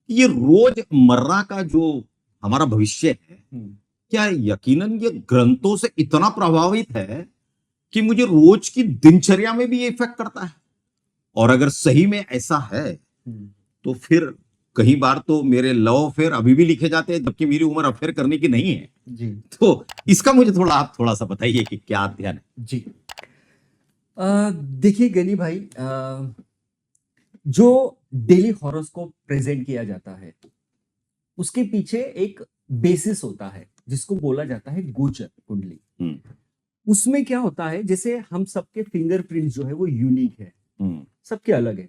ये रोजमर्रा का जो हमारा भविष्य है, हम्म, क्या यकीनन ये ग्रंथों से इतना प्रभावित है कि मुझे रोज की दिनचर्या में भी ये इफेक्ट करता है। और अगर सही में ऐसा है हम्म, तो फिर कई बार तो मेरे लव अफेयर अभी भी लिखे जाते हैं जबकि मेरी उम्र अफेयर करने की नहीं है। जी तो इसका मुझे आप थोड़ा सा बताइए कि क्या अध्ययन है। जी। देखिए गनी भाई, जो डेली हॉरोस्कोप प्रेजेंट किया जाता है उसके पीछे एक बेसिस होता है जिसको बोला जाता है गोचर कुंडली। हम्म, उसमें क्या होता है, जैसे हम सबके फिंगरप्रिंट जो है वो यूनिक है, हम्म, सबके अलग है।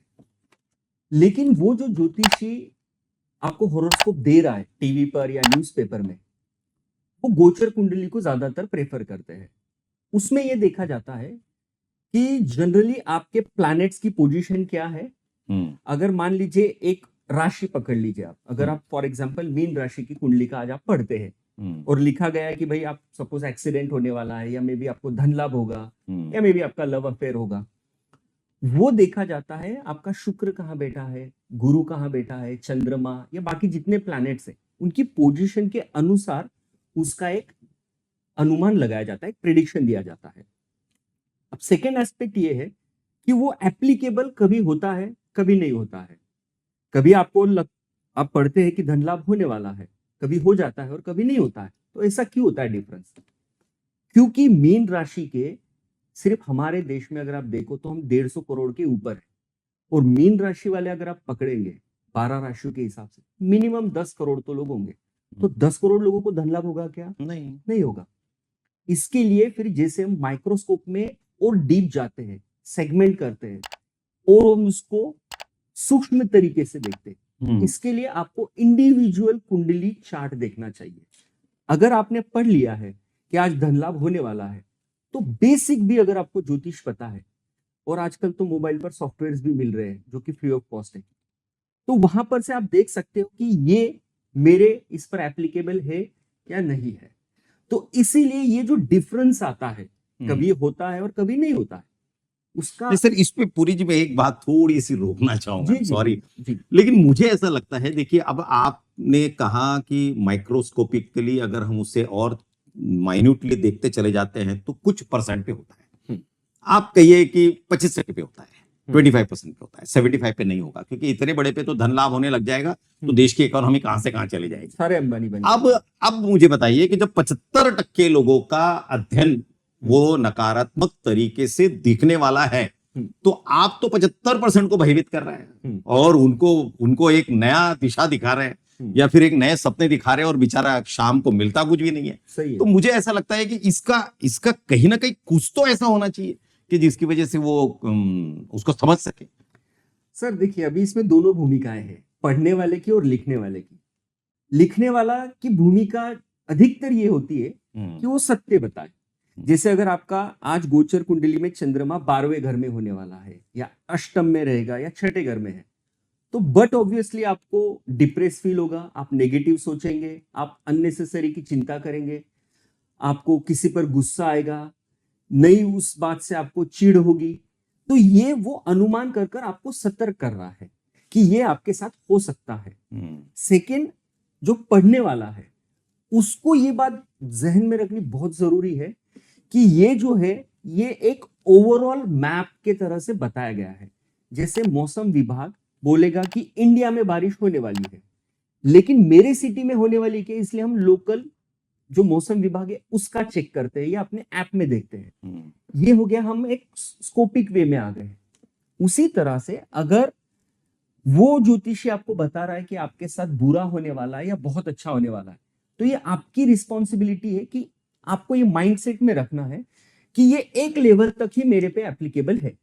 लेकिन वो जो ज्योतिषी आपको हॉरोस्कोप दे रहा है टीवी पर या न्यूज़पेपर में, वो गोचर कुंडली को ज्यादातर प्रेफर करते हैं। उसमें ये देखा जाता है कि जनरली आपके प्लैनेट्स की पोजीशन क्या है। हम्म, अगर मान लीजिए एक राशि पकड़ लीजिए आप, अगर हम्म, आप फॉर एग्जांपल मीन राशि की कुंडली का आज आप पढ़ते हैं हम्म, और लिखा गया है कि भाई आप सपोज एक्सीडेंट होने वाला है, या मे बी आपको धन लाभ होगा, हम्म, या मे बी आपका लव अफेयर होगा, वो देखा जाता है आपका शुक्र कहाँ बैठा है, गुरु कहाँ बैठा है, चंद्रमा या बाकी जितने प्लैनेट्स हैं उनकी पोजीशन के अनुसार उसका एक अनुमान लगाया जाता है, एक प्रिडिक्शन दिया जाता है। अब सेकेंड एस्पेक्ट ये है कि वो एप्लीकेबल कभी होता है कभी नहीं होता है। कभी आप पढ़ते हैं कि धन लाभ होने वाला है, कभी हो जाता है और कभी नहीं होता है। तो ऐसा क्यों होता है डिफरेंस? क्योंकि मीन राशि के सिर्फ हमारे देश में अगर आप देखो तो हम 150 करोड़ के ऊपर है, और मीन राशि वाले अगर आप पकड़ेंगे 12 राशियों के हिसाब से मिनिमम 10 करोड़ तो लोग होंगे। तो 10 करोड़ लोगों को धन लाभ होगा क्या? नहीं। नहीं होगा। इसके लिए फिर जैसे हम माइक्रोस्कोप में और डीप जाते हैं, सेगमेंट करते हैं और हम उसको सूक्ष्म तरीके से देखते हैं, इसके लिए आपको इंडिविजुअल कुंडली चार्ट देखना चाहिए। अगर आपने पढ़ लिया है कि आज धन लाभ होने वाला है, तो बेसिक भी अगर आपको ज्योतिष पता है, और आजकल तो मोबाइल पर सॉफ्टवेयर्स भी मिल रहे हैं जो कि फ्री ऑफ कॉस्ट है, तो वहां पर से आप देख सकते हो कि ये मेरे इस पर एप्लीकेबल है या नहीं है। तो इसीलिए ये जो डिफरेंस आता है, कभी होता है और कभी नहीं होता है, उसका। नहीं सर, इस पे पूरी जी मैं एक बात थोड़ी सी रोकना चाहूंगा, जी जी सॉरी। जी जी लेकिन मुझे ऐसा लगता है, देखिए अब आपने कहा कि माइक्रोस्कोपिकली अगर हम उसे और माइन्यूटली देखते चले जाते हैं तो कुछ परसेंट पे होता है। हम्म, आप कहिए कि 25% पे होता है, हम्म, 25% पे होता है, 75 पे नहीं होगा, क्योंकि इतने बड़े पे तो धन लाभ होने लग जाएगा तो देश की इकोनॉमी कहां से कहां चली जाएगी। सारे अंबानी बन अब जाएंगे। अब मुझे बताइए कि जब 75% लोगों का अध्ययन वो नकारात्मक तरीके से दिखने वाला है, हम्म, तो आप तो 75% को भयभीत कर रहे हैं हम्म, और उनको उनको एक नया दिशा दिखा रहे हैं या फिर एक नए सपने दिखा रहे हैं, और बेचारा शाम को मिलता कुछ भी नहीं है। सही है। तो मुझे ऐसा लगता है कि इसका इसका कहीं ना कहीं कुछ तो ऐसा होना चाहिए कि जिसकी वजह से वो उसको समझ सके। सर देखिए, अभी इसमें दोनों भूमिकाएं हैं, पढ़ने वाले की और लिखने वाले की। लिखने वाला की भूमिका अधिकतर ये होती है कि वो सत्य बताए। जैसे अगर आपका आज गोचर कुंडली में चंद्रमा 12वें घर में होने वाला है, या अष्टम में रहेगा, या छठे घर में है, तो बट ऑब्वियसली आपको डिप्रेस फील होगा, आप नेगेटिव सोचेंगे, आप अननेसेसरी की चिंता करेंगे, आपको किसी पर गुस्सा आएगा, नई उस बात से आपको चिढ़ होगी। तो ये वो अनुमान कर कर आपको सतर्क कर रहा है कि ये आपके साथ हो सकता है। सेकंड, जो पढ़ने वाला है उसको ये बात जहन में रखनी बहुत जरूरी है कि ये जो है ये एक ओवरऑल मैप के तरह से बताया गया है। जैसे मौसम विभाग बोलेगा कि इंडिया में बारिश होने वाली है, लेकिन मेरे सिटी में होने वाली है, इसलिए हम लोकल जो मौसम विभाग है उसका चेक करते हैं या अपने ऐप में देखते हैं। ये हो गया, हम एक स्कोपिक वे में आ गए। उसी तरह से अगर वो ज्योतिषी आपको बता रहा है कि आपके साथ बुरा होने वाला है या बहुत अच्छा होने वाला है, तो ये आपकी रिस्पॉन्सिबिलिटी है कि आपको ये माइंडसेट में रखना है कि ये एक लेवल तक ही मेरे पे एप्लीकेबल है,